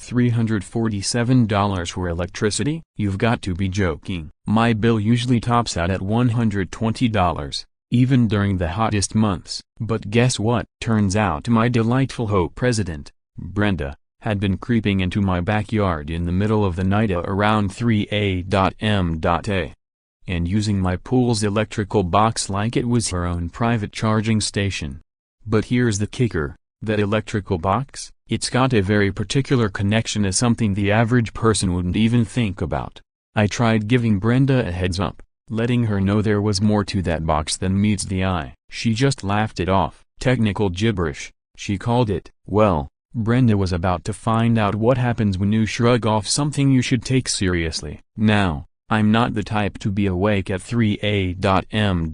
$347 for electricity? You've got to be joking. My bill usually tops out at $120, even during the hottest months. But guess what? Turns out my delightful HOA president, Brenda, had been creeping into my backyard in the middle of the night at around 3 a.m. and using my pool's electrical box like it was her own private charging station. But here's the kicker. That electrical box, it's got a very particular connection to something the average person wouldn't even think about. I tried giving Brenda a heads up, letting her know there was more to that box than meets the eye. She just laughed it off. Technical gibberish, she called it. Well, Brenda was about to find out what happens when you shrug off something you should take seriously. Now, I'm not the type to be awake at 3 a.m.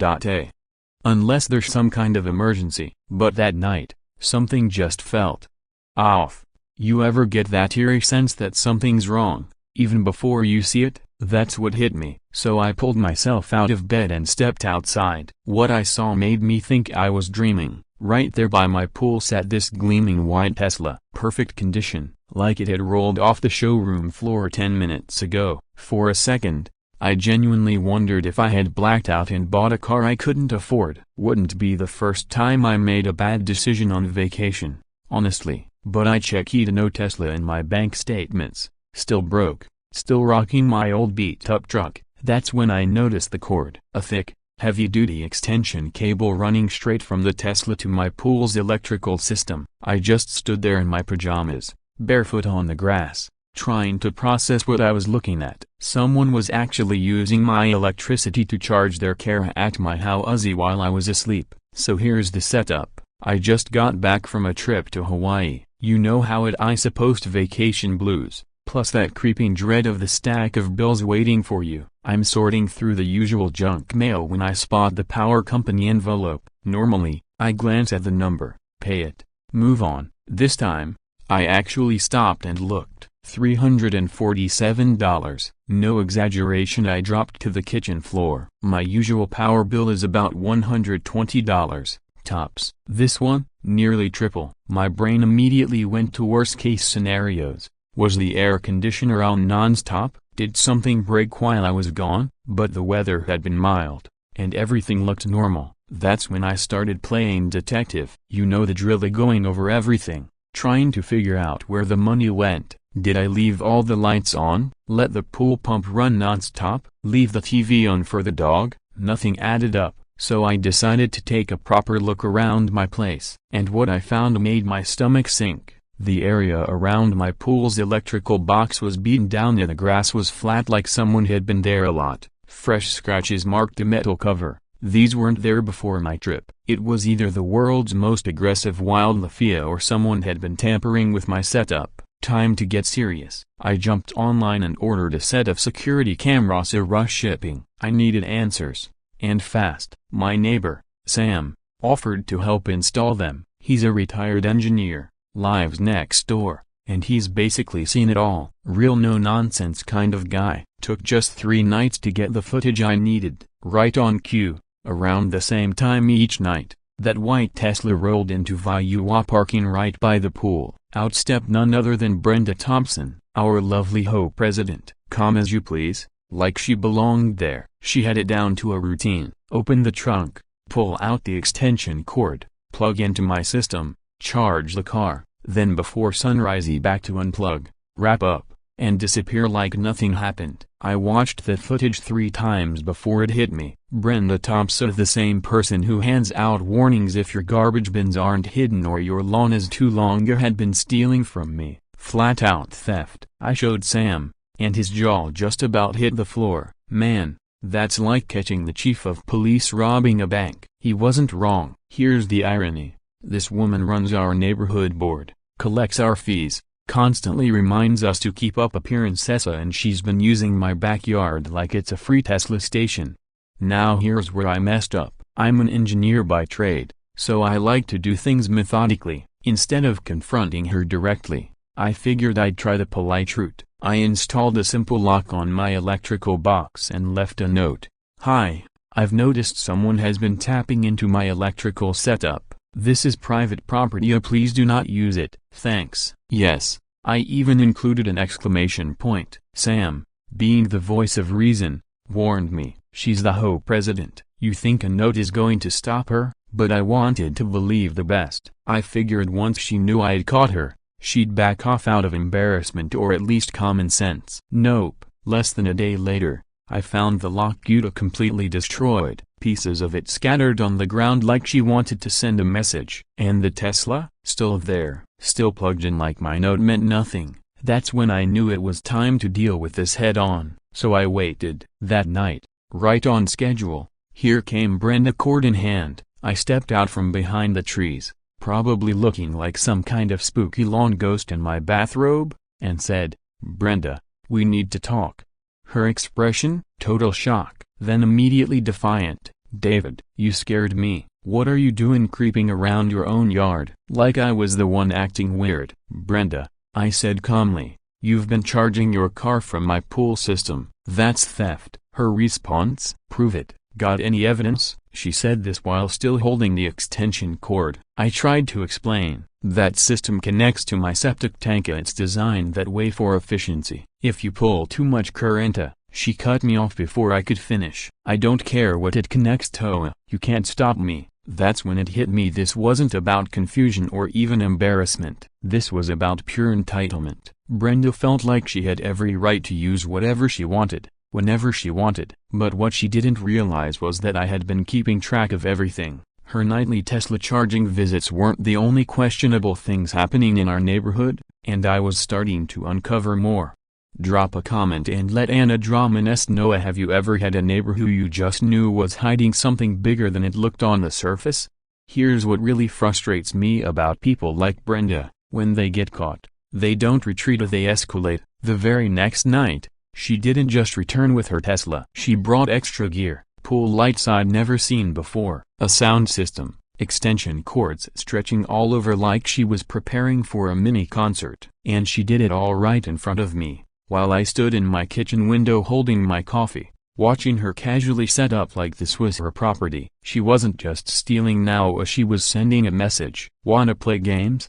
unless there's some kind of emergency, but that night, something just felt off. You ever get that eerie sense that something's wrong, even before you see it? That's what hit me. So I pulled myself out of bed and stepped outside. What I saw made me think I was dreaming. Right there by my pool sat this gleaming white Tesla. Perfect condition, like it had rolled off the showroom floor 10 minutes ago. For a second, I genuinely wondered if I had blacked out and bought a car I couldn't afford. Wouldn't be the first time I made a bad decision on vacation, honestly, but I checked no Tesla in my bank statements. Still broke, still rocking my old beat-up truck. That's when I noticed the cord. A thick, heavy-duty extension cable running straight from the Tesla to my pool's electrical system. I just stood there in my pajamas, barefoot on the grass, trying to process what I was looking at. Someone was actually using my electricity to charge their car at my house while I was asleep. So here's the setup. I just got back from a trip to Hawaii. You know how I suppose vacation blues, plus that creeping dread of the stack of bills waiting for you. I'm sorting through the usual junk mail when I spot the power company envelope. Normally, I glance at the number, pay it, move on. This time, I actually stopped and looked. $347. No exaggeration. I dropped to the kitchen floor. My usual power bill is about $120, tops. This one, nearly triple. My brain immediately went to worst-case scenarios. Was the air conditioner on non-stop? Did something break while I was gone? But the weather had been mild, and everything looked normal. That's when I started playing detective. You know the drill, going over everything, trying to figure out where the money went. Did I leave all the lights on? Let the pool pump run non-stop? Leave the TV on for the dog? Nothing added up, so I decided to take a proper look around my place. And what I found made my stomach sink. The area around my pool's electrical box was beaten down and the grass was flat like someone had been there a lot. Fresh scratches marked the metal cover. These weren't there before my trip. It was either the world's most aggressive wildlife or someone had been tampering with my setup. Time to get serious. I jumped online and ordered a set of security cameras. Rush shipping. I needed answers, and fast. My neighbor, Sam, offered to help install them. He's a retired engineer, lives next door, and he's basically seen it all. Real no-nonsense kind of guy. Took just 3 nights to get the footage I needed. Right on cue, around the same time each night, that white Tesla rolled into HOA parking right by the pool. Out stepped none other than Brenda Thompson, our lovely HOA president. Calm as you please, like she belonged there. She had it down to a routine. Open the trunk, pull out the extension cord, plug into my system, charge the car, then before sunrise back to unplug, wrap up, and disappear like nothing happened. I watched that footage 3 times before it hit me. Brenda Thompson, the same person who hands out warnings if your garbage bins aren't hidden or your lawn is too long, had been stealing from me. Flat out theft. I showed Sam, and his jaw just about hit the floor. Man, that's like catching the chief of police robbing a bank. He wasn't wrong. Here's the irony. This woman runs our neighborhood board, collects our fees, constantly reminds us to keep up appearances, and she's been using my backyard like it's a free Tesla station. Now here's where I messed up. I'm an engineer by trade, so I like to do things methodically. Instead of confronting her directly, I figured I'd try the polite route. I installed a simple lock on my electrical box and left a note. Hi, I've noticed someone has been tapping into my electrical setup. This is private property. Please do not use it. Thanks. Yes, I even included an exclamation point. Sam, being the voice of reason, warned me, "She's the HOA president. You think a note is going to stop her?" But I wanted to believe the best. I figured once she knew I'd caught her, she'd back off out of embarrassment or at least common sense. Nope. Less than a day later, I found the lock-unit completely destroyed, pieces of it scattered on the ground like she wanted to send a message. And the Tesla? Still there, still plugged in like my note meant nothing. That's when I knew it was time to deal with this head-on, so I waited. That night, right on schedule, here came Brenda, cord in hand. I stepped out from behind the trees, probably looking like some kind of spooky lawn ghost in my bathrobe, and said, "Brenda, we need to talk." Her expression? Total shock, then immediately defiant. "David, you scared me. What are you doing creeping around your own yard?" Like I was the one acting weird. "Brenda," I said calmly, "you've been charging your car from my pool system. That's theft." Her response? "Prove it. Got any evidence?" She said this while still holding the extension cord. I tried to explain. "That system connects to my septic tank. It's designed that way for efficiency. If you pull too much current." She cut me off before I could finish. "I don't care what it connects to. You can't stop me." That's when it hit me. This wasn't about confusion or even embarrassment. This was about pure entitlement. Brenda felt like she had every right to use whatever she wanted, whenever she wanted. But what she didn't realize was that I had been keeping track of everything. Her nightly Tesla charging visits weren't the only questionable things happening in our neighborhood, and I was starting to uncover more. Drop a comment and let Anna Dramanes know. Have you ever had a neighbor who you just knew was hiding something bigger than it looked on the surface? Here's what really frustrates me about people like Brenda: when they get caught, they don't retreat or they escalate. The very next night, she didn't just return with her Tesla. She brought extra gear, pool lights I'd never seen before, a sound system, extension cords stretching all over like she was preparing for a mini concert. And she did it all right in front of me, while I stood in my kitchen window holding my coffee, watching her casually set up like this was her property. She wasn't just stealing now, she was sending a message. "Wanna play games?"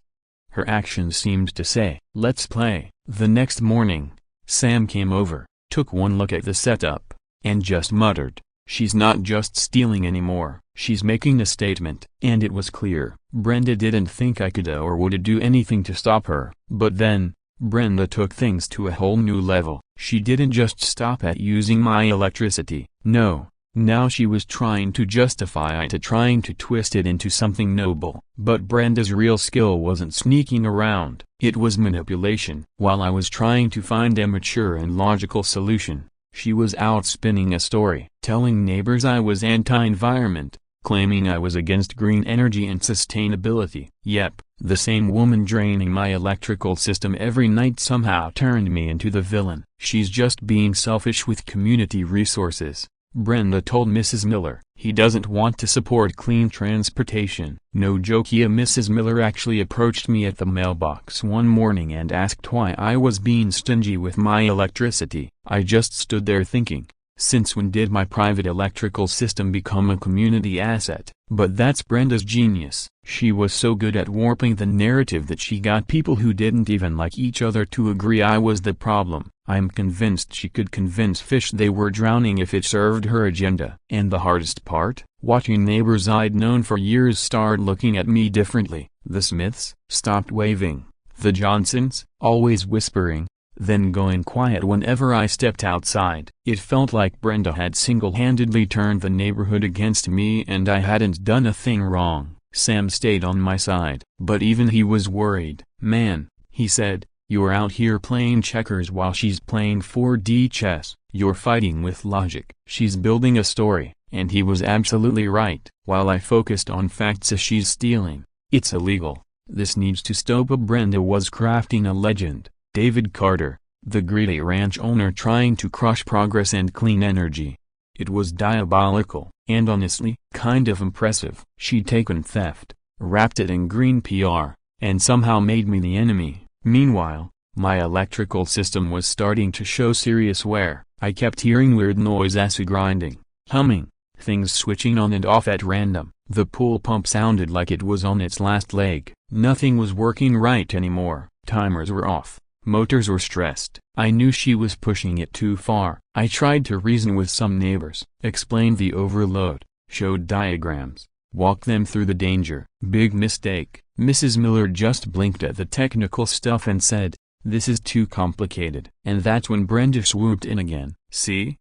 Her actions seemed to say, "Let's play." The next morning, Sam came over, took one look at the setup, and just muttered, "She's not just stealing anymore, she's making a statement." And it was clear, Brenda didn't think I could or would do anything to stop her. But then, Brenda took things to a whole new level. She didn't just stop at using my electricity. No, now she was trying to justify it, trying to twist it into something noble. But Brenda's real skill wasn't sneaking around, it was manipulation. While I was trying to find a mature and logical solution, she was out spinning a story, telling neighbors I was anti-environment, claiming I was against green energy and sustainability. Yep, the same woman draining my electrical system every night somehow turned me into the villain. "She's just being selfish with community resources," Brenda told Mrs. Miller. "He doesn't want to support clean transportation." No joke, Mrs. Miller actually approached me at the mailbox one morning and asked why I was being stingy with my electricity. I just stood there thinking, since when did my private electrical system become a community asset? But that's Brenda's genius. She was so good at warping the narrative that she got people who didn't even like each other to agree I was the problem. I'm convinced she could convince fish they were drowning if it served her agenda. And the hardest part? Watching neighbors I'd known for years start looking at me differently. The Smiths stopped waving. The Johnsons, always whispering, then going quiet whenever I stepped outside. It felt like Brenda had single-handedly turned the neighborhood against me and I hadn't done a thing wrong. Sam stayed on my side, but even he was worried. "Man," he said, "you're out here playing checkers while she's playing 4D chess. You're fighting with logic. She's building a story." And he was absolutely right. While I focused on facts, she's stealing. It's illegal. This needs to stop. Brenda was crafting a legend. David Carter, the greedy ranch owner trying to crush progress and clean energy. It was diabolical, and honestly, kind of impressive. She'd taken theft, wrapped it in green PR, and somehow made me the enemy. Meanwhile, my electrical system was starting to show serious wear. I kept hearing weird noises, grinding, humming, things switching on and off at random. The pool pump sounded like it was on its last leg. Nothing was working right anymore. Timers were off, Motors were stressed. I knew she was pushing it too far. I tried to reason with some neighbors, explained the overload, showed diagrams, walked them through the danger. Big mistake. Mrs. Miller just blinked at the technical stuff and said, "This is too complicated." And that's when Brenda swooped in again. "See?"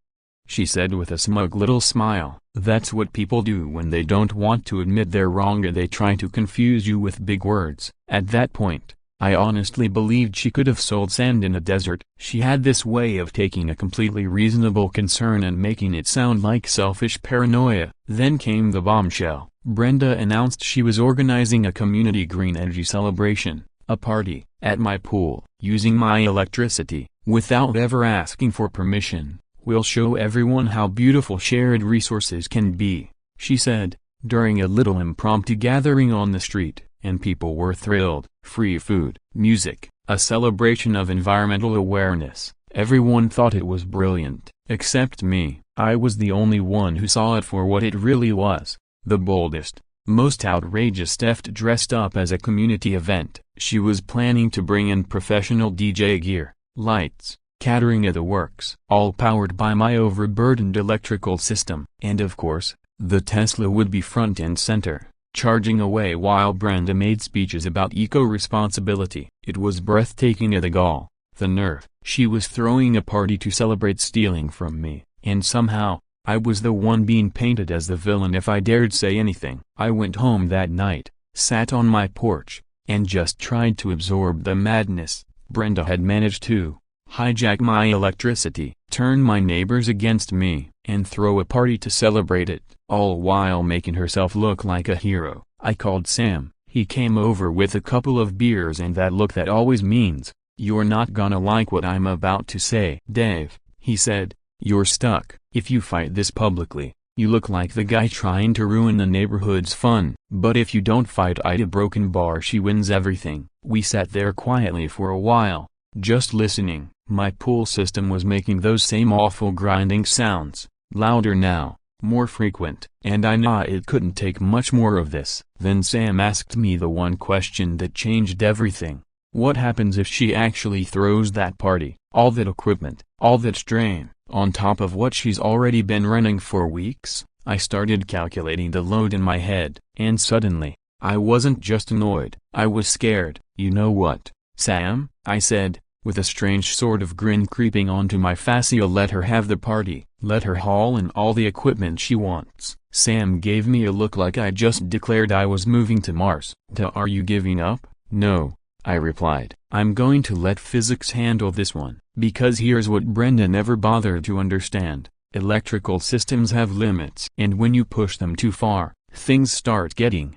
she said with a smug little smile. "That's what people do when they don't want to admit they're wrong and they try to confuse you with big words." At that point, I honestly believed she could have sold sand in a desert. She had this way of taking a completely reasonable concern and making it sound like selfish paranoia. Then came the bombshell. Brenda announced she was organizing a community green energy celebration, a party, at my pool, using my electricity, without ever asking for permission. "We'll show everyone how beautiful shared resources can be," she said, during a little impromptu gathering on the street, and people were thrilled. Free food, music, a celebration of environmental awareness. Everyone thought it was brilliant, except me. I was the only one who saw it for what it really was. The boldest, most outrageous theft dressed up as a community event. She was planning to bring in professional DJ gear, lights, catering of the works, all powered by my overburdened electrical system. And of course, the Tesla would be front and center, charging away while Brenda made speeches about eco-responsibility. It was breathtaking. The gall, the nerve. She was throwing a party to celebrate stealing from me, and somehow, I was the one being painted as the villain if I dared say anything. I went home that night, sat on my porch, and just tried to absorb the madness. Brenda had managed to hijack my electricity, turn my neighbors against me, and throw a party to celebrate it, all while making herself look like a hero. I called Sam. He came over with a couple of beers and that look that always means, "You're not gonna like what I'm about to say." "Dave," he said, "you're stuck. If you fight this publicly, you look like the guy trying to ruin the neighborhood's fun. But if you don't fight Ida Broken Bar, she wins everything." We sat there quietly for a while, just listening. My pool system was making those same awful grinding sounds, louder now, more frequent, and I knew it couldn't take much more of this. Then Sam asked me the one question that changed everything. What happens if she actually throws that party, all that equipment, all that strain, on top of what she's already been running for weeks? I started calculating the load in my head, and suddenly, I wasn't just annoyed, I was scared. "You know what, Sam?" I said, with a strange sort of grin creeping onto my fascia. "Let her have the party, let her haul in all the equipment she wants." Sam gave me a look like I just declared I was moving to Mars. "Are you giving up?" "No," I replied. "I'm going to let physics handle this one, because here's what Brenda never bothered to understand. Electrical systems have limits. And when you push them too far, things start getting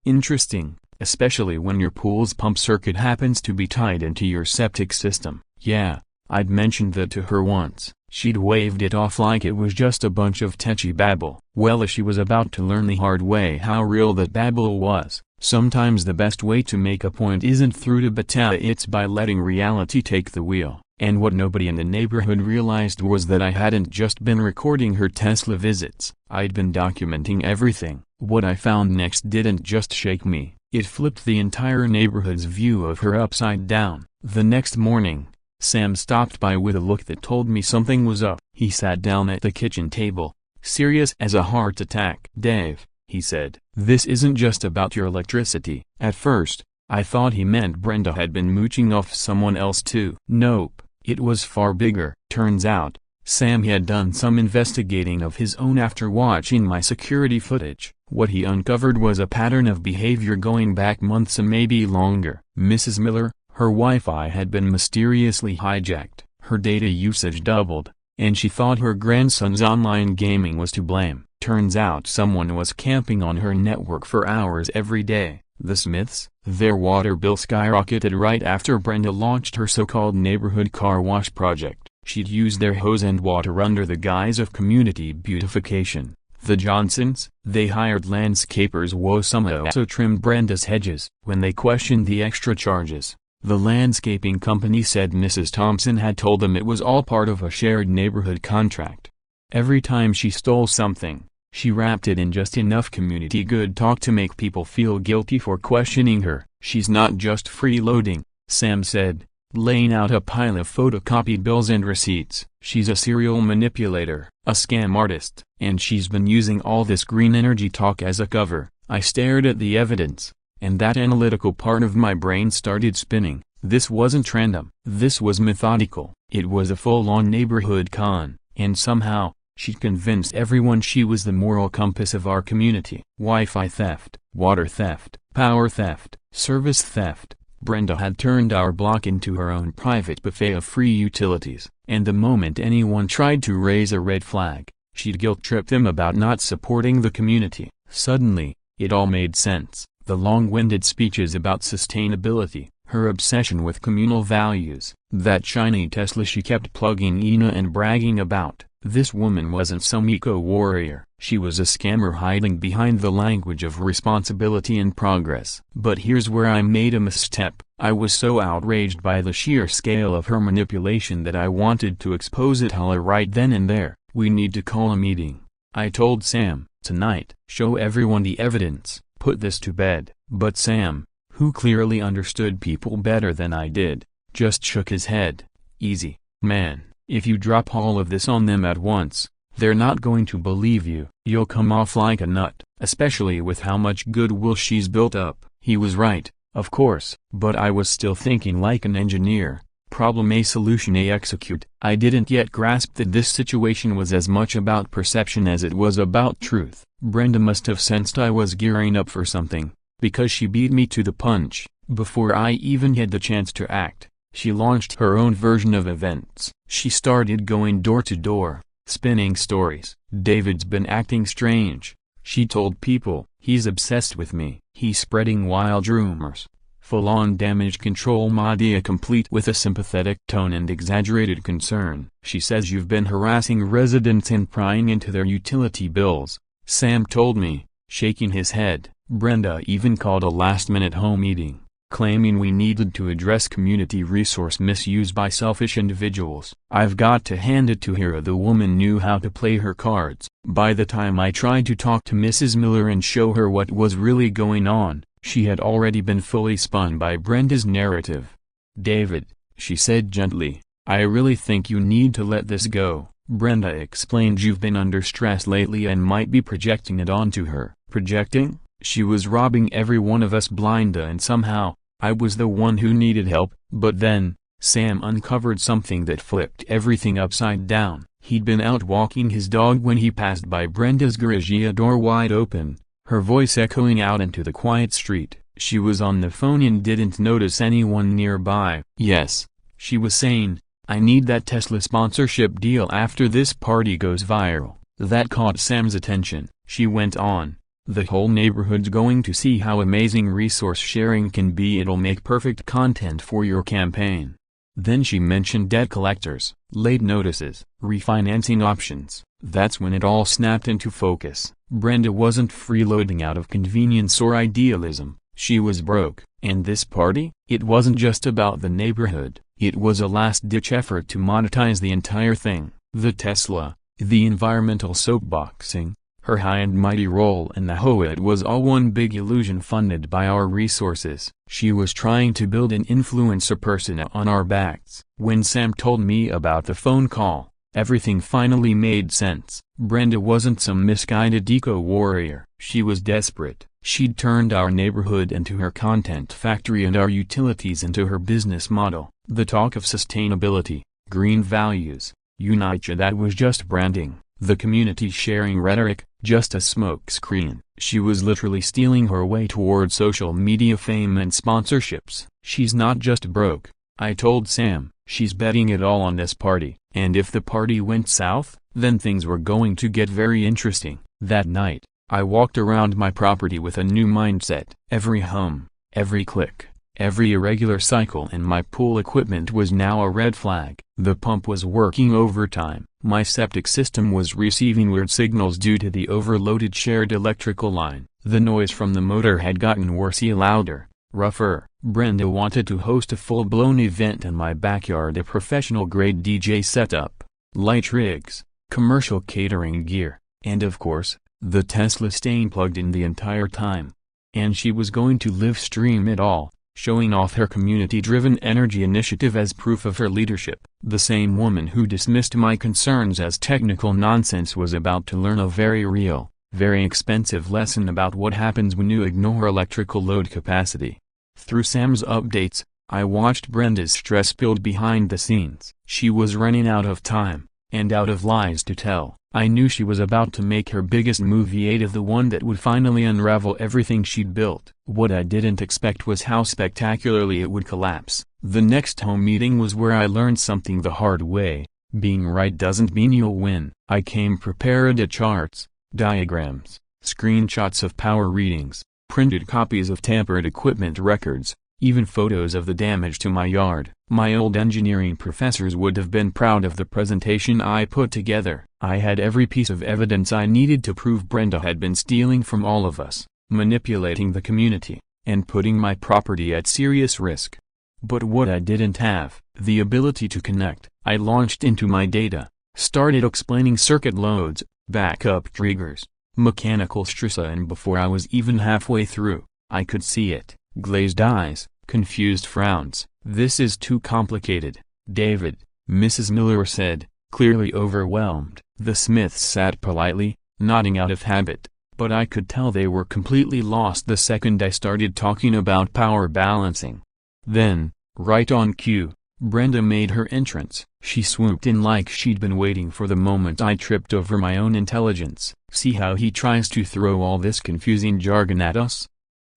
interesting, especially when your pool's pump circuit happens to be tied into your septic system." Yeah, I'd mentioned that to her once. She'd waved it off like it was just a bunch of tetchy babble. Well, she was about to learn the hard way how real that babble was. Sometimes the best way to make a point isn't through debate, it's by letting reality take the wheel. And what nobody in the neighborhood realized was that I hadn't just been recording her Tesla visits, I'd been documenting everything. What I found next didn't just shake me, it flipped the entire neighborhood's view of her upside down. The next morning, Sam stopped by with a look that told me something was up. He sat down at the kitchen table, serious as a heart attack. "Dave," he said, "this isn't just about your electricity." At first, I thought he meant Brenda had been mooching off someone else too. Nope, it was far bigger. Turns out, Sam had done some investigating of his own after watching my security footage. What he uncovered was a pattern of behavior going back months and maybe longer. Mrs. Miller, her Wi-Fi had been mysteriously hijacked, her data usage doubled, and she thought her grandson's online gaming was to blame. Turns out someone was camping on her network for hours every day. The Smiths, their water bill skyrocketed right after Brenda launched her so-called neighborhood car wash project. She'd used their hose and water under the guise of community beautification. The Johnsons, they hired landscapers who also trimmed Brenda's hedges. When they questioned the extra charges, the landscaping company said Mrs. Thompson had told them it was all part of a shared neighborhood contract. Every time she stole something, she wrapped it in just enough community good talk to make people feel guilty for questioning her. "She's not just freeloading," Sam said, laying out a pile of photocopied bills and receipts. She's a serial manipulator, a scam artist, and she's been using all this green energy talk as a cover. I stared at the evidence, and that analytical part of my brain started spinning. This wasn't random. This was methodical. It was a full-on neighborhood con, and somehow, she'd convinced everyone she was the moral compass of our community. Wi-Fi theft, water theft, power theft, service theft. Brenda had turned our block into her own private buffet of free utilities, and the moment anyone tried to raise a red flag, she'd guilt-trip them about not supporting the community. Suddenly, it all made sense. The long-winded speeches about sustainability, her obsession with communal values, that shiny Tesla she kept plugging Ina and bragging about. This woman wasn't some eco-warrior. She was a scammer hiding behind the language of responsibility and progress. But here's where I made a misstep. I was so outraged by the sheer scale of her manipulation that I wanted to expose it all right then and there. We need to call a meeting, I told Sam. Tonight, show everyone the evidence, put this to bed. But Sam, who clearly understood people better than I did, just shook his head. Easy, man. If you drop all of this on them at once, they're not going to believe you. You'll come off like a nut, especially with how much goodwill she's built up. He was right, of course, but I was still thinking like an engineer. Problem A, solution A, execute. I didn't yet grasp that this situation was as much about perception as it was about truth. Brenda must have sensed I was gearing up for something, because she beat me to the punch. Before I even had the chance to act, she launched her own version of events. She started going door to door, spinning stories. David's been acting strange, she told people. He's obsessed with me. He's spreading wild rumors. Full-on damage control media complete with a sympathetic tone and exaggerated concern. She says you've been harassing residents and prying into their utility bills, Sam told me, shaking his head. Brenda even called a last-minute home meeting, claiming we needed to address community resource misuse by selfish individuals. I've got to hand it to her, the woman knew how to play her cards. By the time I tried to talk to Mrs. Miller and show her what was really going on, she had already been fully spun by Brenda's narrative. David, she said gently, I really think you need to let this go. Brenda explained, you've been under stress lately and might be projecting it onto her. Projecting? She was robbing every one of us blind, and somehow, I was the one who needed help. But then, Sam uncovered something that flipped everything upside down. He'd been out walking his dog when he passed by Brenda's garage door wide open, her voice echoing out into the quiet street. She was on the phone and didn't notice anyone nearby. Yes, she was saying, I need that Tesla sponsorship deal after this party goes viral. That caught Sam's attention. She went on, the whole neighborhood's going to see how amazing resource sharing can be. It'll make perfect content for your campaign. Then she mentioned debt collectors, late notices, refinancing options. That's when it all snapped into focus. Brenda wasn't freeloading out of convenience or idealism. She was broke. And this party? It wasn't just about the neighborhood. It was a last-ditch effort to monetize the entire thing. The Tesla, the environmental soapboxing, her high and mighty role in the HOA. It was all one big illusion funded by our resources. She was trying to build an influencer persona on our backs. When Sam told me about the phone call, everything finally made sense. Brenda wasn't some misguided eco-warrior. She was desperate. She'd turned our neighborhood into her content factory and our utilities into her business model. The talk of sustainability, green values, unite you, that was just branding. The community sharing rhetoric, just a smokescreen. She was literally stealing her way toward social media fame and sponsorships. She's not just broke, I told Sam, she's betting it all on this party. And if the party went south, then things were going to get very interesting. That night, I walked around my property with a new mindset. Every hum, every click, every irregular cycle in my pool equipment was now a red flag. The pump was working overtime. My septic system was receiving weird signals due to the overloaded shared electrical line. The noise from the motor had gotten worse, louder, rougher. Brenda wanted to host a full-blown event in my backyard, a professional-grade DJ setup, light rigs, commercial catering gear, and of course, the Tesla staying plugged in the entire time. And she was going to live stream it all. showing off her community-driven energy initiative as proof of her leadership. The same woman who dismissed my concerns as technical nonsense was about to learn a very real, very expensive lesson about what happens when you ignore electrical load capacity. Through Sam's updates, I watched Brenda's stress build behind the scenes. She was running out of time, and out of lies to tell. I knew she was about to make her biggest move yet, the one that would finally unravel everything she'd built. What I didn't expect was how spectacularly it would collapse. The next home meeting was where I learned something the hard way. Being right doesn't mean you'll win. I came prepared at charts, diagrams, screenshots of power readings, printed copies of tampered equipment records, even photos of the damage to my yard. My old engineering professors would have been proud of the presentation I put together. I had every piece of evidence I needed to prove Brenda had been stealing from all of us, manipulating the community, and putting my property at serious risk. But what I didn't have, the ability to connect. I launched into my data, started explaining circuit loads, backup triggers, mechanical stress, and before I was even halfway through, I could see it. Glazed eyes, confused frowns. "This is too complicated, David," Mrs. Miller said, clearly overwhelmed. The Smiths sat politely, nodding out of habit, but I could tell they were completely lost the second I started talking about power balancing. Then, right on cue, Brenda made her entrance. She swooped in like she'd been waiting for the moment I tripped over my own intelligence. "See how he tries to throw all this confusing jargon at us?"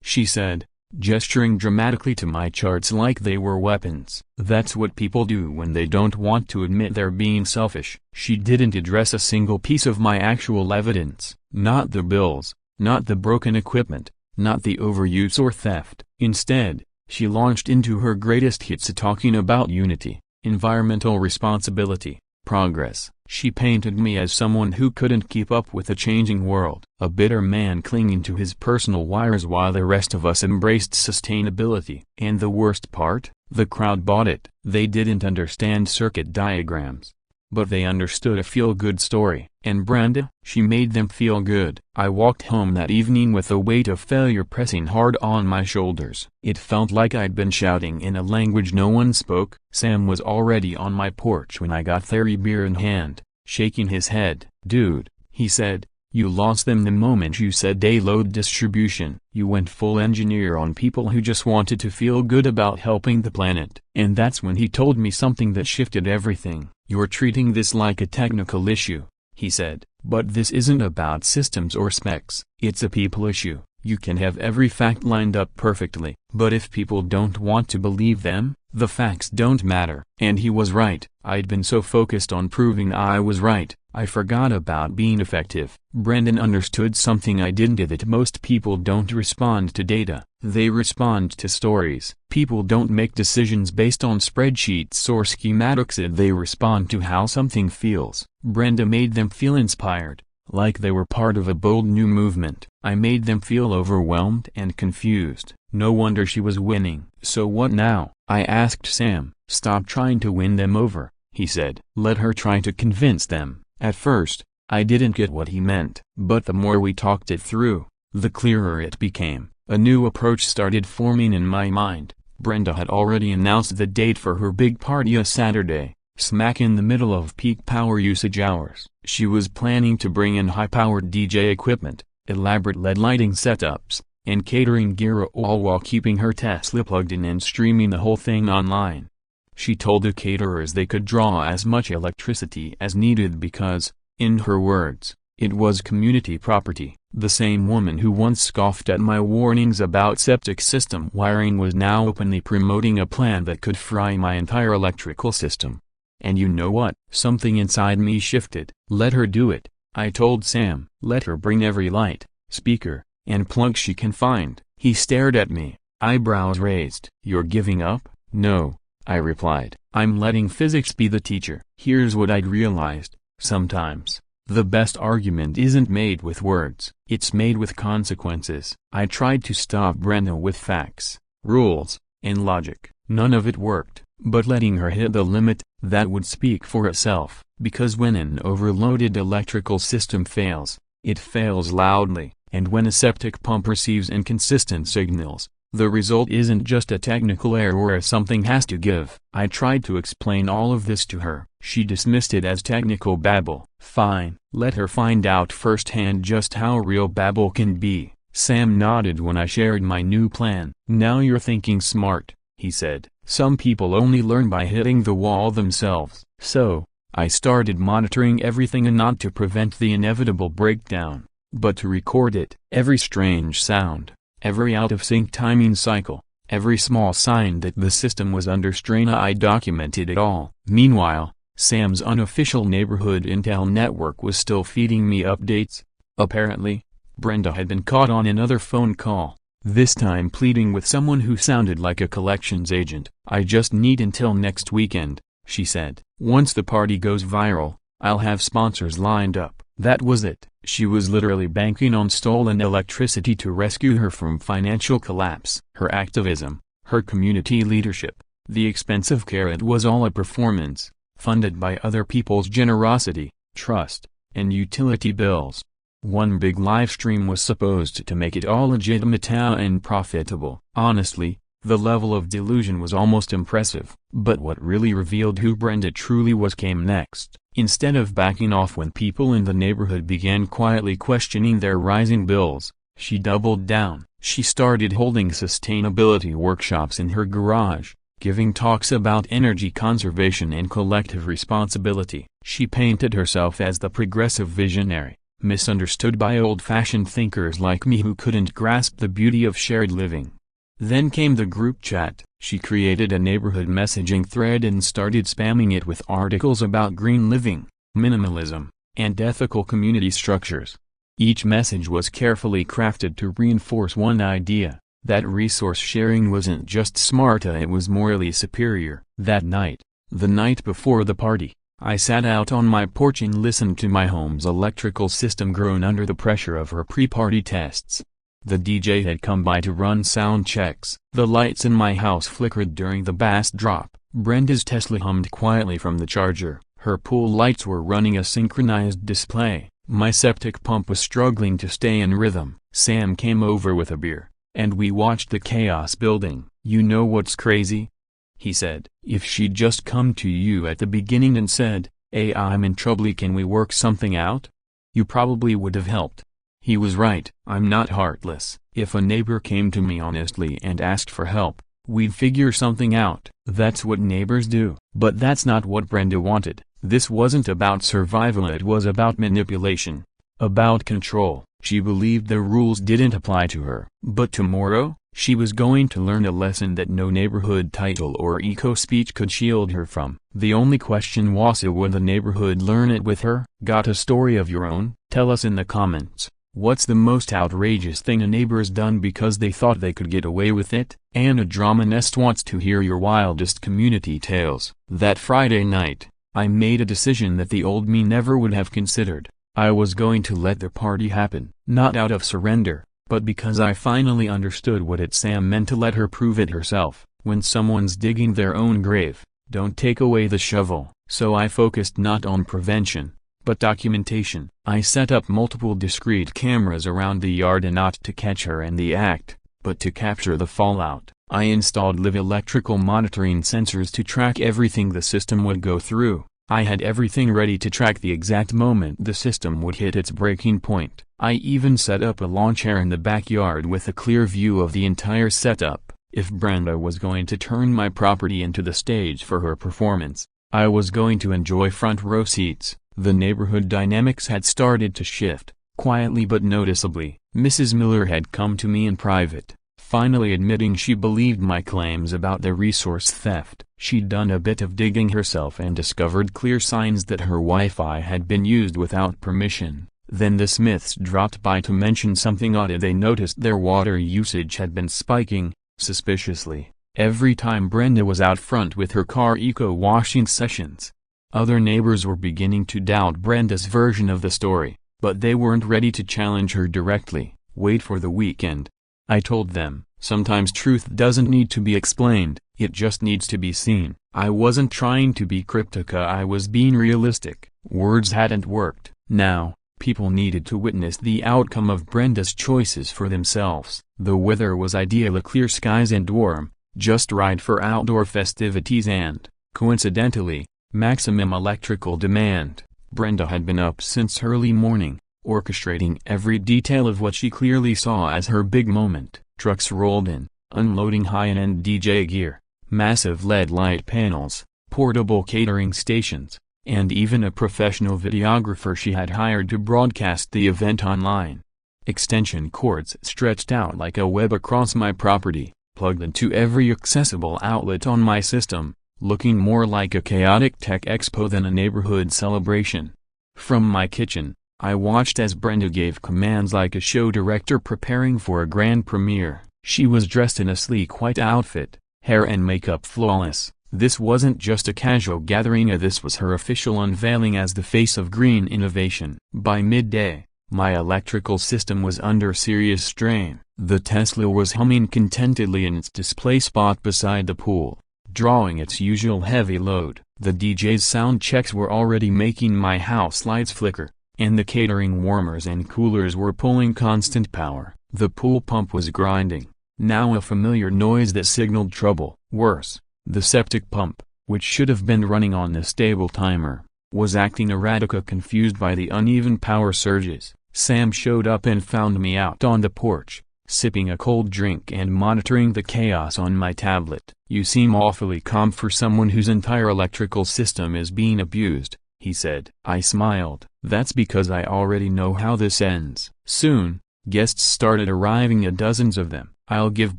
she said, gesturing dramatically to my charts like they were weapons. "That's what people do when they don't want to admit they're being selfish." She didn't address a single piece of my actual evidence, not the bills, not the broken equipment, not the overuse or theft. Instead, she launched into her greatest hits, talking about unity, environmental responsibility, progress. She painted me as someone who couldn't keep up with a changing world, a bitter man clinging to his personal wires while the rest of us embraced sustainability. And the worst part? The crowd bought it. They didn't understand circuit diagrams, but they understood a feel-good story. And Brenda, she made them feel good. I walked home that evening with the weight of failure pressing hard on my shoulders. It felt like I'd been shouting in a language no one spoke. Sam was already on my porch when I got there, beer in hand, shaking his head. "Dude," he said, "you lost them the moment you said day load distribution. You went full engineer on people who just wanted to feel good about helping the planet." And that's when he told me something that shifted everything. "You're treating this like a technical issue," he said, "but this isn't about systems or specs. It's a people issue. You can have every fact lined up perfectly, but if people don't want to believe them, the facts don't matter." And he was right. I'd been so focused on proving I was right, I forgot about being effective. Brendan understood something I didn't, that most people don't respond to data, they respond to stories. People don't make decisions based on spreadsheets or schematics, they respond to how something feels. Brenda made them feel inspired, like they were part of a bold new movement. I made them feel overwhelmed and confused. No wonder she was winning. "So what now?" I asked Sam. "Stop trying to win them over," he said. "Let her try to convince them." At first, I didn't get what he meant, but the more we talked it through, the clearer it became. A new approach started forming in my mind. Brenda had already announced the date for her big party, a Saturday, smack in the middle of peak power usage hours. She was planning to bring in high-powered DJ equipment, elaborate LED lighting setups, and catering gear, all while keeping her Tesla plugged in and streaming the whole thing online. She told the caterers they could draw as much electricity as needed because, in her words, it was community property. The same woman who once scoffed at my warnings about septic system wiring was now openly promoting a plan that could fry my entire electrical system. And you know what? Something inside me shifted. "Let her do it," I told Sam. "Let her bring every light, speaker, and plug she can find." He stared at me, eyebrows raised. "You're giving up?" "No," I replied. "I'm letting physics be the teacher." Here's what I'd realized: sometimes, the best argument isn't made with words, it's made with consequences. I tried to stop Brenda with facts, rules, and logic. None of it worked, but letting her hit the limit, that would speak for itself. Because when an overloaded electrical system fails, it fails loudly, and when a septic pump receives inconsistent signals, The result isn't just a technical error where something has to give. I tried to explain all of this to her. She dismissed it as technical babble. Fine, let her find out firsthand just how real babble can be. Sam nodded when I shared my new plan. Now you're thinking smart, he said. Some people only learn by hitting the wall themselves. So, I started monitoring everything, and not to prevent the inevitable breakdown, but to record it. Every strange sound, every out-of-sync timing cycle, every small sign that the system was under strain, I documented it all. Meanwhile, Sam's unofficial neighborhood intel network was still feeding me updates. Apparently, Brenda had been caught on another phone call, this time pleading with someone who sounded like a collections agent. I just need until next weekend, she said. Once the party goes viral, I'll have sponsors lined up. That was it. She was literally banking on stolen electricity to rescue her from financial collapse. Her activism, her community leadership, the expensive care, it was all a performance, funded by other people's generosity, trust, and utility bills. One big live stream was supposed to make it all legitimate and profitable. Honestly, the level of delusion was almost impressive. But what really revealed who Brenda truly was came next. Instead of backing off when people in the neighborhood began quietly questioning their rising bills, she doubled down. She started holding sustainability workshops in her garage, giving talks about energy conservation and collective responsibility. She painted herself as the progressive visionary, misunderstood by old-fashioned thinkers like me who couldn't grasp the beauty of shared living. Then came the group chat. She created a neighborhood messaging thread and started spamming it with articles about green living, minimalism, and ethical community structures. Each message was carefully crafted to reinforce one idea, that resource sharing wasn't just smarter, it was morally superior. That night, the night before the party, I sat out on my porch and listened to my home's electrical system groan under the pressure of her pre-party tests. The DJ had come by to run sound checks. The lights in my house flickered during the bass drop. Brenda's Tesla hummed quietly from the charger. Her pool lights were running a synchronized display. My septic pump was struggling to stay in rhythm. Sam came over with a beer, and we watched the chaos building. You know what's crazy? He said. If she'd just come to you at the beginning and said, "Hey, I'm in trouble, can we work something out?" you probably would have helped. He was right. I'm not heartless. If a neighbor came to me honestly and asked for help, we'd figure something out. That's what neighbors do. But that's not what Brenda wanted. This wasn't about survival, it was about manipulation, about control. She believed the rules didn't apply to her. But tomorrow, she was going to learn a lesson that no neighborhood title or eco-speech could shield her from. The only question was, would the neighborhood learn it with her? Got a story of your own? Tell us in the comments. What's the most outrageous thing a neighbor's done because they thought they could get away with it? Anna Drama Nest wants to hear your wildest community tales. That Friday night, I made a decision that the old me never would have considered. I was going to let the party happen, not out of surrender, but because I finally understood what it Sam meant to let her prove it herself. When someone's digging their own grave, don't take away the shovel. So I focused not on prevention, but documentation. I set up multiple discrete cameras around the yard, and not to catch her in the act, but to capture the fallout. I installed live electrical monitoring sensors to track everything the system would go through. I had everything ready to track the exact moment the system would hit its breaking point. I even set up a lawn chair in the backyard with a clear view of the entire setup. If Brenda was going to turn my property into the stage for her performance, I was going to enjoy front row seats. The neighborhood dynamics had started to shift, quietly but noticeably. Mrs. Miller had come to me in private, finally admitting she believed my claims about the resource theft. She'd done a bit of digging herself and discovered clear signs that her Wi-Fi had been used without permission. Then the Smiths dropped by to mention something odd. They noticed their water usage had been spiking, suspiciously, every time Brenda was out front with her car eco-washing sessions. Other neighbors were beginning to doubt Brenda's version of the story, but they weren't ready to challenge her directly. Wait for the weekend, I told them. Sometimes truth doesn't need to be explained, it just needs to be seen. I wasn't trying to be cryptic, I was being realistic. Words hadn't worked. Now, People needed to witness the outcome of Brenda's choices for themselves. The weather was ideal, clear skies and warm, just right for outdoor festivities and, coincidentally, maximum electrical demand. Brenda had been up since early morning, orchestrating every detail of what she clearly saw as her big moment. Trucks rolled in, unloading high-end DJ gear, massive LED light panels, portable catering stations, and even a professional videographer she had hired to broadcast the event online. Extension cords stretched out like a web across my property, plugged into every accessible outlet on my system, looking more like a chaotic tech expo than a neighborhood celebration. From my kitchen, I watched as Brenda gave commands like a show director preparing for a grand premiere. She was dressed in a sleek white outfit, hair and makeup flawless. This wasn't just a casual gathering, this was her official unveiling as the face of green innovation. By midday, my electrical system was under serious strain. The Tesla was humming contentedly in its display spot beside the pool, drawing its usual heavy load. The DJ's sound checks were already making my house lights flicker, and the catering warmers and coolers were pulling constant power. The pool pump was grinding, now a familiar noise that signaled trouble. Worse, the septic pump, which should have been running on a stable timer, was acting erratic, confused by the uneven power surges. Sam showed up and found me out on the porch, sipping a cold drink and monitoring the chaos on my tablet. "You seem awfully calm for someone whose entire electrical system is being abused," he said. I smiled. "That's because I already know how this ends." Soon, guests started arriving, dozens of them. I'll give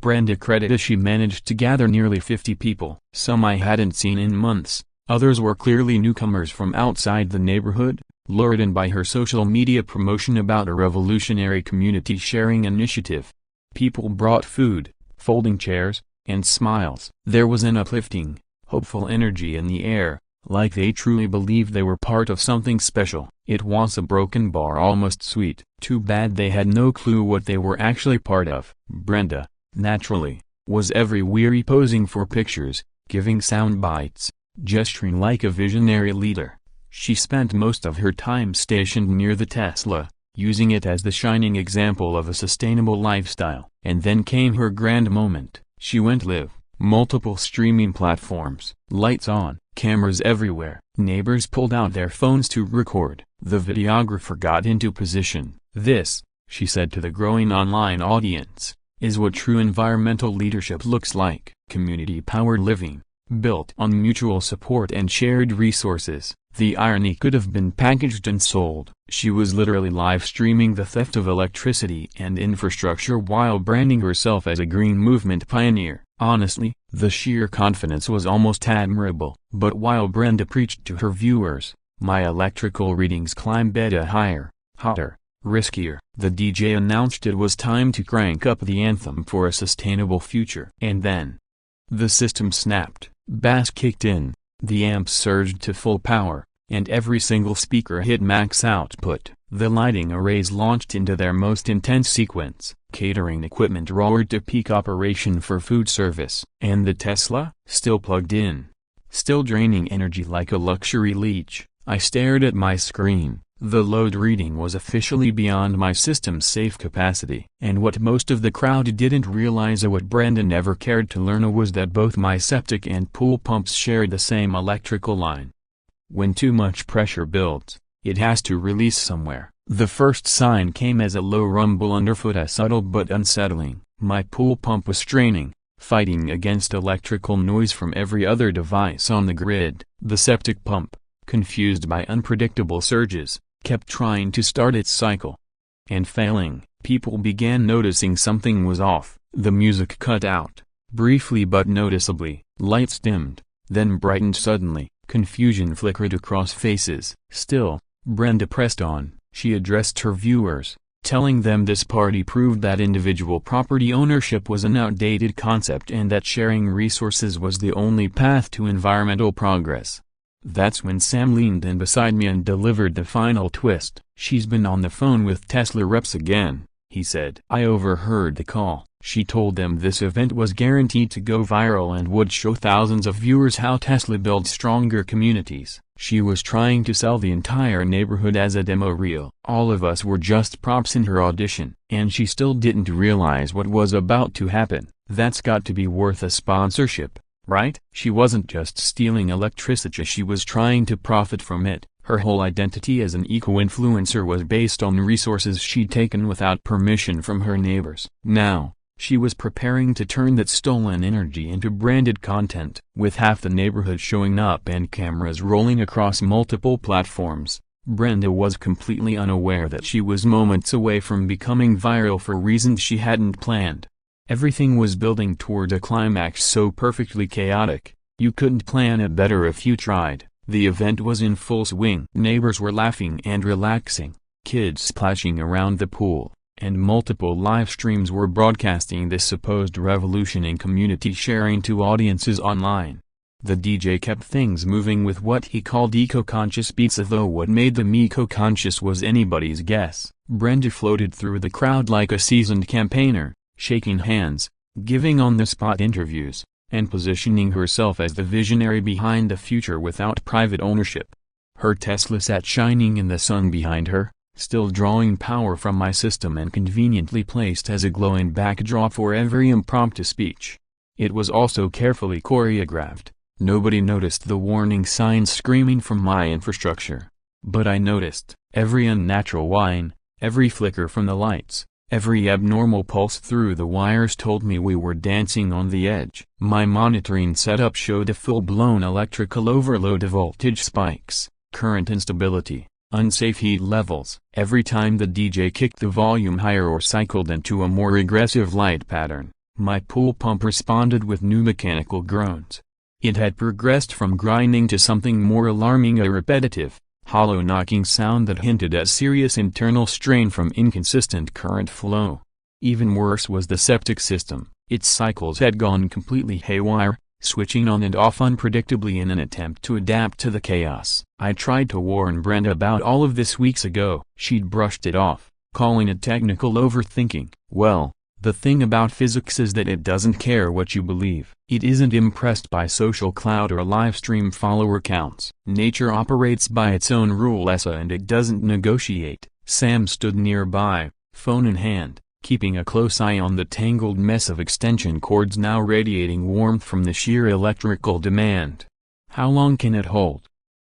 Brenda credit as she managed to gather nearly 50 people. Some I hadn't seen in months, others were clearly newcomers from outside the neighborhood, lured in by her social media promotion about a revolutionary community sharing initiative. People brought food, folding chairs, and smiles. There was an uplifting, hopeful energy in the air, like they truly believed they were part of something special. It was a broken bar, almost sweet. Too bad they had no clue what they were actually part of. Brenda, naturally, was everywhere posing for pictures, giving sound bites, gesturing like a visionary leader. She spent most of her time stationed near the Tesla, using it as the shining example of a sustainable lifestyle. And then came her grand moment. She went live. Multiple streaming platforms, lights on, cameras everywhere. Neighbors pulled out their phones to record. The videographer got into position. "This," she said to the growing online audience, "is what true environmental leadership looks like. Community-powered living, built on mutual support and shared resources." The irony could have been packaged and sold. She was literally live streaming the theft of electricity and infrastructure while branding herself as a green movement pioneer. Honestly, the sheer confidence was almost admirable. But while Brenda preached to her viewers, my electrical readings climbed better, higher, hotter, riskier. The DJ announced it was time to crank up the anthem for a sustainable future. And then, the system snapped, bass kicked in, the amps surged to full power, and every single speaker hit max output. The lighting arrays launched into their most intense sequence. Catering equipment roared to peak operation for food service. And the Tesla? Still plugged in. Still draining energy like a luxury leech. I stared at my screen. The load reading was officially beyond my system's safe capacity. And what most of the crowd didn't realize, or what Brenda never cared to learn, was that both my septic and pool pumps shared the same electrical line. When too much pressure builds, it has to release somewhere. The first sign came as a low rumble underfoot, as subtle but unsettling. My pool pump was straining, fighting against electrical noise from every other device on the grid. The septic pump, confused by unpredictable surges, kept trying to start its cycle. And failing. People began noticing something was off. The music cut out, briefly but noticeably. Lights dimmed, then brightened suddenly. Confusion flickered across faces. Still, Brenda pressed on. She addressed her viewers, telling them this party proved that individual property ownership was an outdated concept and that sharing resources was the only path to environmental progress. That's when Sam leaned in beside me and delivered the final twist. "She's been on the phone with Tesla reps again," he said. I overheard the call. She told them this event was guaranteed to go viral and would show thousands of viewers how Tesla builds stronger communities. She was trying to sell the entire neighborhood as a demo reel. All of us were just props in her audition. And she still didn't realize what was about to happen. That's got to be worth a sponsorship, right? She wasn't just stealing electricity, she was trying to profit from it. Her whole identity as an eco-influencer was based on resources she'd taken without permission from her neighbors. Now, she was preparing to turn that stolen energy into branded content. With half the neighborhood showing up and cameras rolling across multiple platforms, Brenda was completely unaware that she was moments away from becoming viral for reasons she hadn't planned. Everything was building toward a climax so perfectly chaotic, you couldn't plan it better if you tried. The event was in full swing. Neighbors were laughing and relaxing, kids splashing around the pool, and multiple live streams were broadcasting this supposed revolution in community sharing to audiences online. The DJ kept things moving with what he called eco-conscious beats, though what made them eco-conscious was anybody's guess. Brenda floated through the crowd like a seasoned campaigner, shaking hands, giving on-the-spot interviews, and positioning herself as the visionary behind the future without private ownership. Her Tesla sat shining in the sun behind her, still drawing power from my system and conveniently placed as a glowing backdrop for every impromptu speech. It was also carefully choreographed. Nobody noticed the warning signs screaming from my infrastructure. But I noticed. Every unnatural whine, every flicker from the lights, every abnormal pulse through the wires told me we were dancing on the edge. My monitoring setup showed a full-blown electrical overload of voltage spikes, current instability, unsafe heat levels. Every time the DJ kicked the volume higher or cycled into a more aggressive light pattern, my pool pump responded with new mechanical groans. It had progressed from grinding to something more alarming, a repetitive, hollow knocking sound that hinted at serious internal strain from inconsistent current flow. Even worse was the septic system. Its cycles had gone completely haywire, switching on and off unpredictably in an attempt to adapt to the chaos. I tried to warn Brenda about all of this weeks ago. She'd brushed it off, calling it technical overthinking. Well, the thing about physics is that it doesn't care what you believe. It isn't impressed by social clout or live stream follower counts. Nature operates by its own rules and it doesn't negotiate. Sam stood nearby, phone in hand, keeping a close eye on the tangled mess of extension cords now radiating warmth from the sheer electrical demand. "How long can it hold?"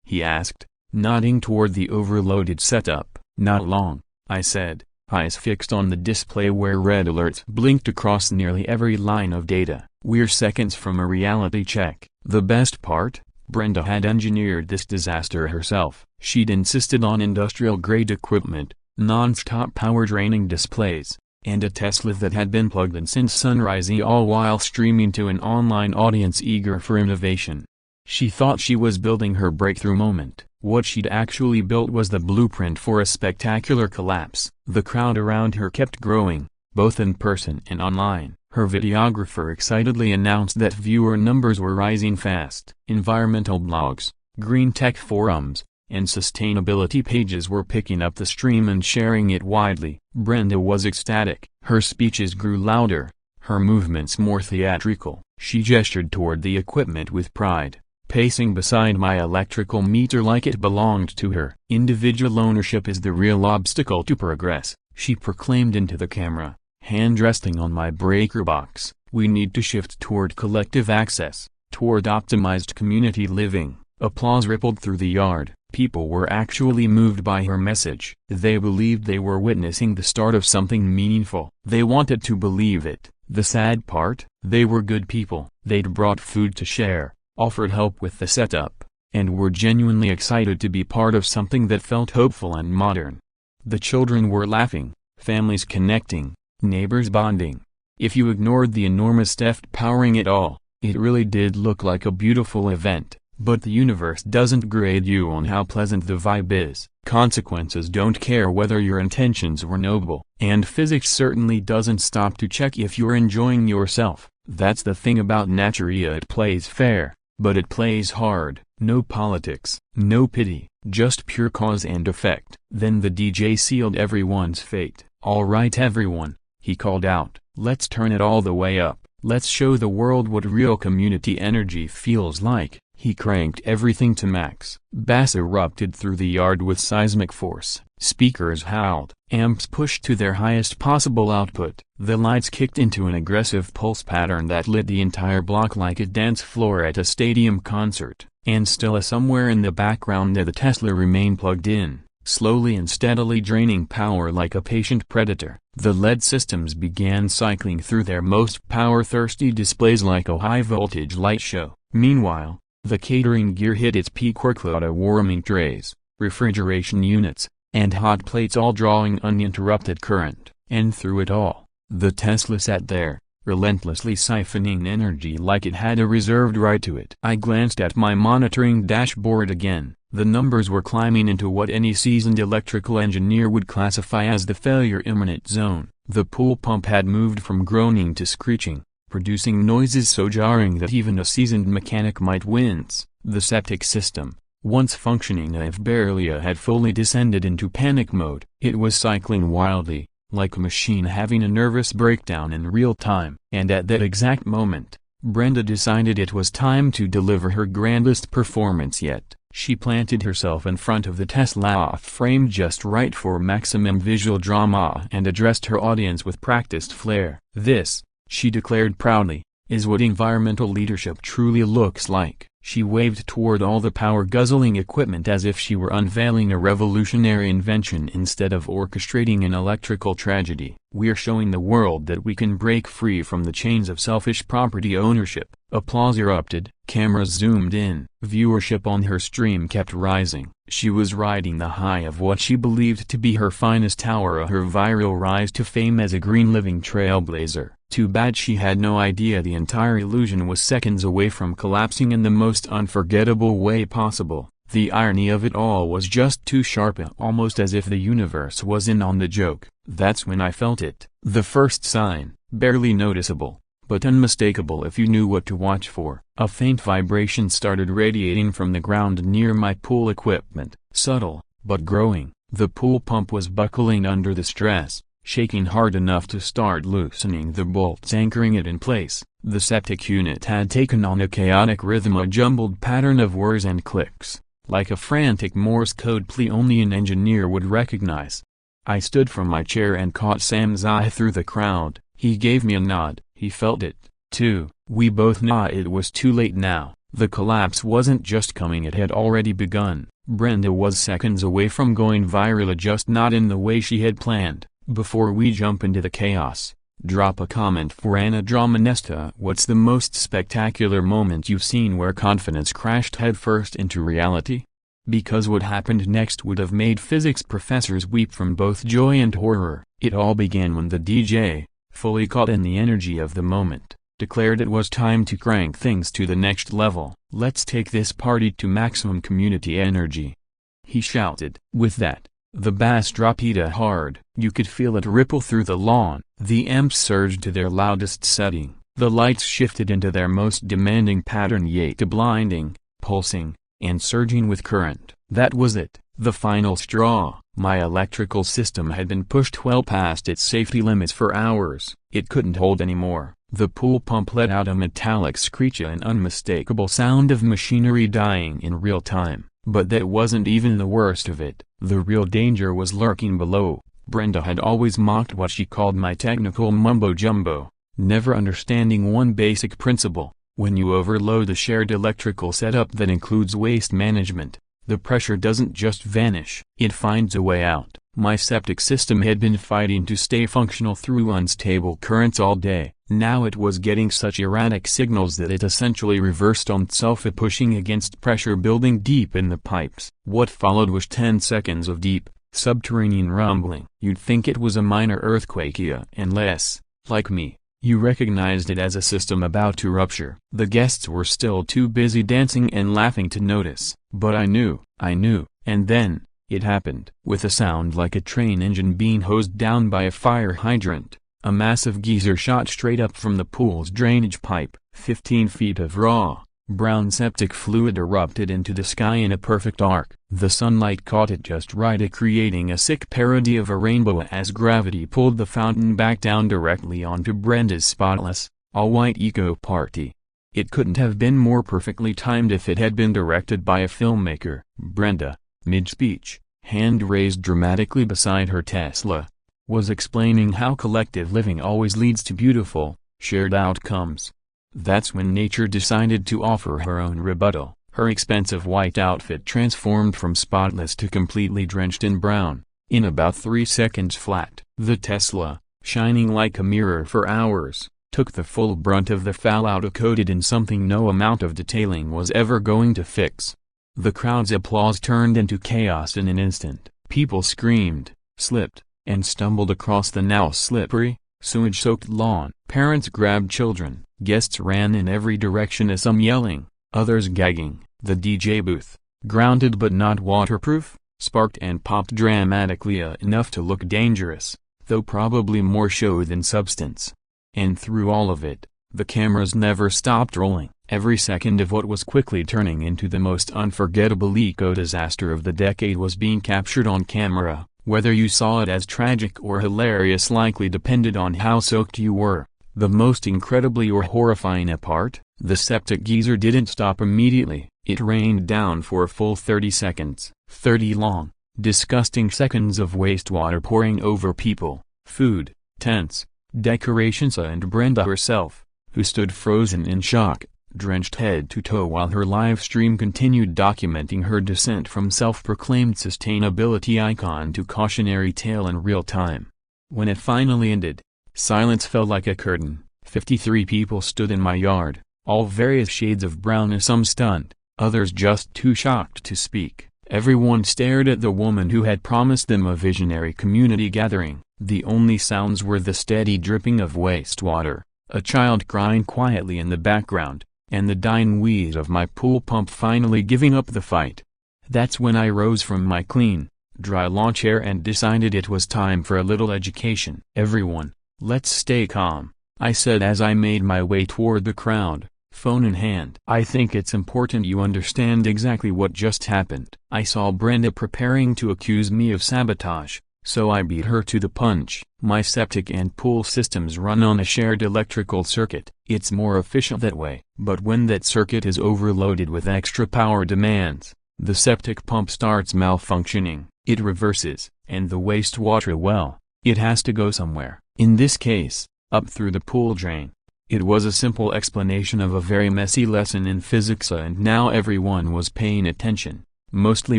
he asked, nodding toward the overloaded setup. "Not long," I said, eyes fixed on the display where red alerts blinked across nearly every line of data. "We're seconds from a reality check." The best part? Brenda had engineered this disaster herself. She'd insisted on industrial-grade equipment, non-stop power-draining displays, and a Tesla that had been plugged in since sunrise, all while streaming to an online audience eager for innovation. She thought she was building her breakthrough moment. What she'd actually built was the blueprint for a spectacular collapse. The crowd around her kept growing, both in person and online. Her videographer excitedly announced that viewer numbers were rising fast. Environmental blogs, green tech forums, and sustainability pages were picking up the stream and sharing it widely. Brenda was ecstatic. Her speeches grew louder, her movements more theatrical. She gestured toward the equipment with pride, pacing beside my electrical meter like it belonged to her. "Individual ownership is the real obstacle to progress," she proclaimed into the camera, hand resting on my breaker box. "We need to shift toward collective access, toward optimized community living." Applause rippled through the yard. People were actually moved by her message. They believed they were witnessing the start of something meaningful. They wanted to believe it. The sad part? They were good people. They'd brought food to share, offered help with the setup, and were genuinely excited to be part of something that felt hopeful and modern. The children were laughing, families connecting, neighbors bonding. If you ignored the enormous theft powering it all, it really did look like a beautiful event. But the universe doesn't grade you on how pleasant the vibe is. Consequences don't care whether your intentions were noble. And physics certainly doesn't stop to check if you're enjoying yourself. That's the thing about Naturia, it plays fair, but it plays hard. No politics, no pity, just pure cause and effect. Then the DJ sealed everyone's fate. "All right everyone," he called out, Let's turn it all the way up. Let's show the world what real community energy feels like. He cranked everything to max. Bass erupted through the yard with seismic force. Speakers howled. Amps pushed to their highest possible output. The lights kicked into an aggressive pulse pattern that lit the entire block like a dance floor at a stadium concert. And still somewhere in the background the Tesla remained plugged in, slowly and steadily draining power like a patient predator. The LED systems began cycling through their most power-thirsty displays like a high-voltage light show. Meanwhile, the catering gear hit its peak workload, warming trays, refrigeration units, and hot plates all drawing uninterrupted current. And through it all, the Tesla sat there, relentlessly siphoning energy like it had a reserved right to it. I glanced at my monitoring dashboard again. The numbers were climbing into what any seasoned electrical engineer would classify as the failure imminent zone. The pool pump had moved from groaning to screeching, producing noises so jarring that even a seasoned mechanic might wince. The septic system, once functioning if barely had fully descended into panic mode. It was cycling wildly, like a machine having a nervous breakdown in real time. And at that exact moment, Brenda decided it was time to deliver her grandest performance yet. She planted herself in front of the Tesla, framed just right for maximum visual drama, and addressed her audience with practiced flair. "This," she declared proudly, "is what environmental leadership truly looks like." She waved toward all the power-guzzling equipment as if she were unveiling a revolutionary invention instead of orchestrating an electrical tragedy. "We're showing the world that we can break free from the chains of selfish property ownership." Applause erupted. Cameras zoomed in. Viewership on her stream kept rising. She was riding the high of what she believed to be her finest hour, her viral rise to fame as a green living trailblazer. Too bad she had no idea the entire illusion was seconds away from collapsing in the most unforgettable way possible. The irony of it all was just too sharp, almost as if the universe was in on the joke. That's when I felt it. The first sign, barely noticeable, but unmistakable if you knew what to watch for. A faint vibration started radiating from the ground near my pool equipment. Subtle, but growing. The pool pump was buckling under the stress, shaking hard enough to start loosening the bolts anchoring it in place. The septic unit had taken on a chaotic rhythm, a jumbled pattern of whirs and clicks, like a frantic Morse code plea only an engineer would recognize. I stood from my chair and caught Sam's eye through the crowd. He gave me a nod. He felt it, too. We both knew it was too late now. The collapse wasn't just coming, it had already begun. Brenda was seconds away from going viral, just not in the way she had planned. Before we jump into the chaos, drop a comment for Anna Dramanesta. What's the most spectacular moment you've seen where confidence crashed headfirst into reality? Because what happened next would have made physics professors weep from both joy and horror. It all began when the DJ, fully caught in the energy of the moment, declared it was time to crank things to the next level. "Let's take this party to maximum community energy," he shouted. With that, the bass drop hit hard. You could feel it ripple through the lawn. The amps surged to their loudest setting. The lights shifted into their most demanding pattern, yet blinding, pulsing, and surging with current. That was it, the final straw. My electrical system had been pushed well past its safety limits for hours. It couldn't hold anymore. The pool pump let out a metallic screech, an unmistakable sound of machinery dying in real time. But that wasn't even the worst of it. The real danger was lurking below. Brenda had always mocked what she called my technical mumbo-jumbo, never understanding one basic principle. When you overload a shared electrical setup that includes waste management, the pressure doesn't just vanish, it finds a way out. My septic system had been fighting to stay functional through unstable currents all day. Now it was getting such erratic signals that it essentially reversed on itself, pushing against pressure building deep in the pipes. What followed was 10 seconds of deep, subterranean rumbling. You'd think it was a minor earthquake, unless, like me, you recognized it as a system about to rupture. The guests were still too busy dancing and laughing to notice. But I knew, and then, it happened. With a sound like a train engine being hosed down by a fire hydrant, a massive geyser shot straight up from the pool's drainage pipe. 15 feet of raw, Brown septic fluid erupted into the sky in a perfect arc. The sunlight caught it just right, creating a sick parody of a rainbow as gravity pulled the fountain back down directly onto Brenda's spotless, all-white eco party. It couldn't have been more perfectly timed if it had been directed by a filmmaker. Brenda, mid-speech, hand raised dramatically beside her Tesla, was explaining how collective living always leads to beautiful, shared outcomes. That's when nature decided to offer her own rebuttal. Her expensive white outfit transformed from spotless to completely drenched in brown, in about 3 seconds flat. The Tesla, shining like a mirror for hours, took the full brunt of the fallout coated in something no amount of detailing was ever going to fix. The crowd's applause turned into chaos in an instant. People screamed, slipped, and stumbled across the now slippery, sewage-soaked lawn. Parents grabbed children, guests ran in every direction, as some yelling, others gagging. The DJ booth, grounded but not waterproof, sparked and popped dramatically enough to look dangerous, though probably more show than substance. And through all of it, the cameras never stopped rolling. Every second of what was quickly turning into the most unforgettable eco-disaster of the decade was being captured on camera. Whether you saw it as tragic or hilarious likely depended on how soaked you were. The most incredibly or horrifying part, the septic geyser didn't stop immediately. It rained down for a full 30 seconds. 30 long, disgusting seconds of wastewater pouring over people, food, tents, decorations, and Brenda herself, who stood frozen in shock, drenched head to toe while her live stream continued documenting her descent from self-proclaimed sustainability icon to cautionary tale in real time. When it finally ended, silence fell like a curtain. 53 people stood in my yard, all various shades of brown, some stunned, others just too shocked to speak. Everyone stared at the woman who had promised them a visionary community gathering. The only sounds were the steady dripping of wastewater, a child crying quietly in the background, and the dying wheeze of my pool pump finally giving up the fight. That's when I rose from my clean, dry lawn chair and decided it was time for a little education. "Everyone, let's stay calm," I said as I made my way toward the crowd, phone in hand. "I think it's important you understand exactly what just happened." I saw Brenda preparing to accuse me of sabotage, so I beat her to the punch. "My septic and pool systems run on a shared electrical circuit. It's more efficient that way. But when that circuit is overloaded with extra power demands, the septic pump starts malfunctioning. It reverses, and the wastewater, well, it has to go somewhere. In this case, up through the pool drain." It was a simple explanation of a very messy lesson in physics, and now everyone was paying attention, mostly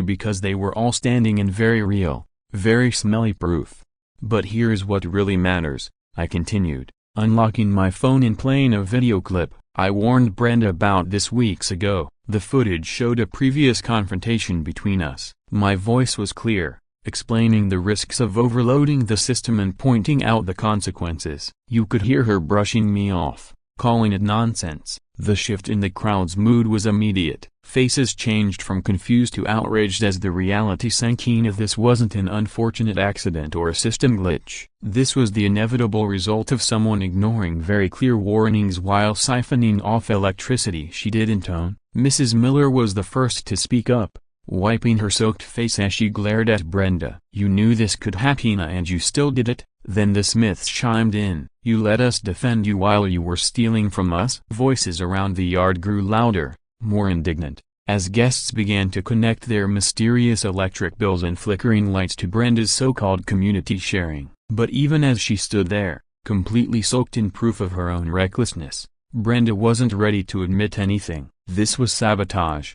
because they were all standing in very real, very smelly proof. "But here's what really matters," I continued, unlocking my phone and playing a video clip I warned Brenda about this weeks ago. The footage showed a previous confrontation between us. My voice was clear, explaining the risks of overloading the system and pointing out the consequences. You could hear her brushing me off, calling it nonsense. The shift in the crowd's mood was immediate. Faces changed from confused to outraged as the reality sank in. If this wasn't an unfortunate accident or a system glitch, this was the inevitable result of someone ignoring very clear warnings while siphoning off electricity she didn't own. Mrs. Miller was the first to speak up, wiping her soaked face as she glared at Brenda. "You knew this could happen and you still did it?" Then the Smiths chimed in. "You let us defend you while you were stealing from us?" Voices around the yard grew louder, more indignant, as guests began to connect their mysterious electric bills and flickering lights to Brenda's so-called community sharing. But even as she stood there, completely soaked in proof of her own recklessness, Brenda wasn't ready to admit anything. "This was sabotage,"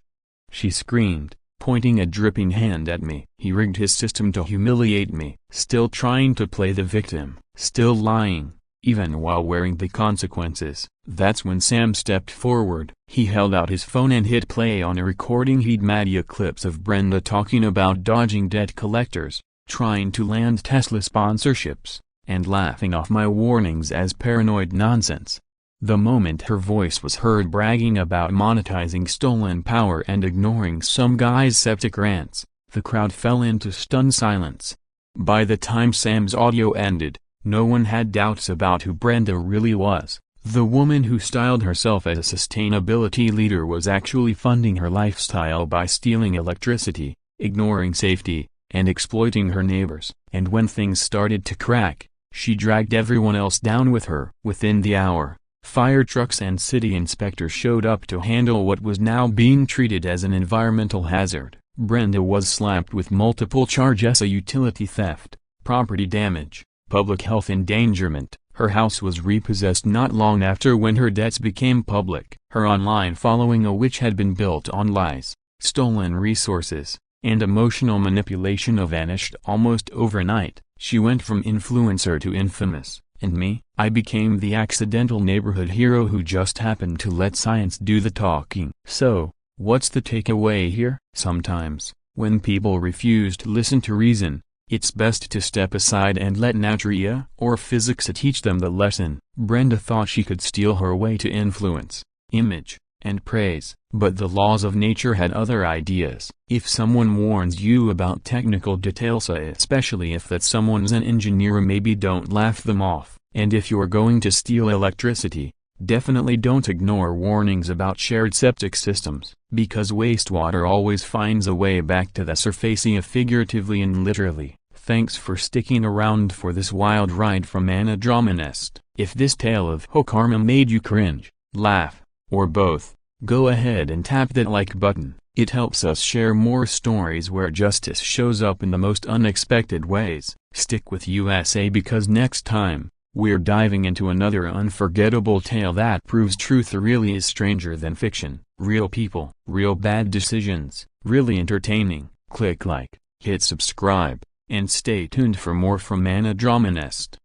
she screamed, pointing a dripping hand at me. "He rigged his system to humiliate me." Still trying to play the victim, still lying, even while wearing the consequences. That's when Sam stepped forward. He held out his phone and hit play on a recording he'd made clips of Brenda talking about dodging debt collectors, trying to land Tesla sponsorships, and laughing off my warnings as paranoid nonsense. The moment her voice was heard bragging about monetizing stolen power and ignoring some guy's septic rants, the crowd fell into stunned silence. By the time Sam's audio ended, no one had doubts about who Brenda really was. The woman who styled herself as a sustainability leader was actually funding her lifestyle by stealing electricity, ignoring safety, and exploiting her neighbors. And when things started to crack, she dragged everyone else down with her. Within the hour, fire trucks and city inspectors showed up to handle what was now being treated as an environmental hazard. Brenda was slapped with multiple charges: utility theft, property damage, public health endangerment. Her house was repossessed not long after when her debts became public. Her online following, which had been built on lies, stolen resources, and emotional manipulation, vanished almost overnight. She went from influencer to infamous. And me, I became the accidental neighborhood hero who just happened to let science do the talking. So, what's the takeaway here? Sometimes, when people refuse to listen to reason, it's best to step aside and let nature or physics teach them the lesson. Brenda thought she could steal her way to influence, image, and praise, but the laws of nature had other ideas. If someone warns you about technical details, especially if that someone's an engineer, maybe don't laugh them off. And if you're going to steal electricity, definitely don't ignore warnings about shared septic systems, because wastewater always finds a way back to the surface, figuratively and literally. Thanks for sticking around for this wild ride from Anadrominest. If this tale of karma made you cringe, laugh, or both, go ahead and tap that like button. It helps us share more stories where justice shows up in the most unexpected ways. Stick with USA, because next time, we're diving into another unforgettable tale that proves truth really is stranger than fiction. Real people, real bad decisions, really entertaining. Click like, hit subscribe, and stay tuned for more from Anadrominest.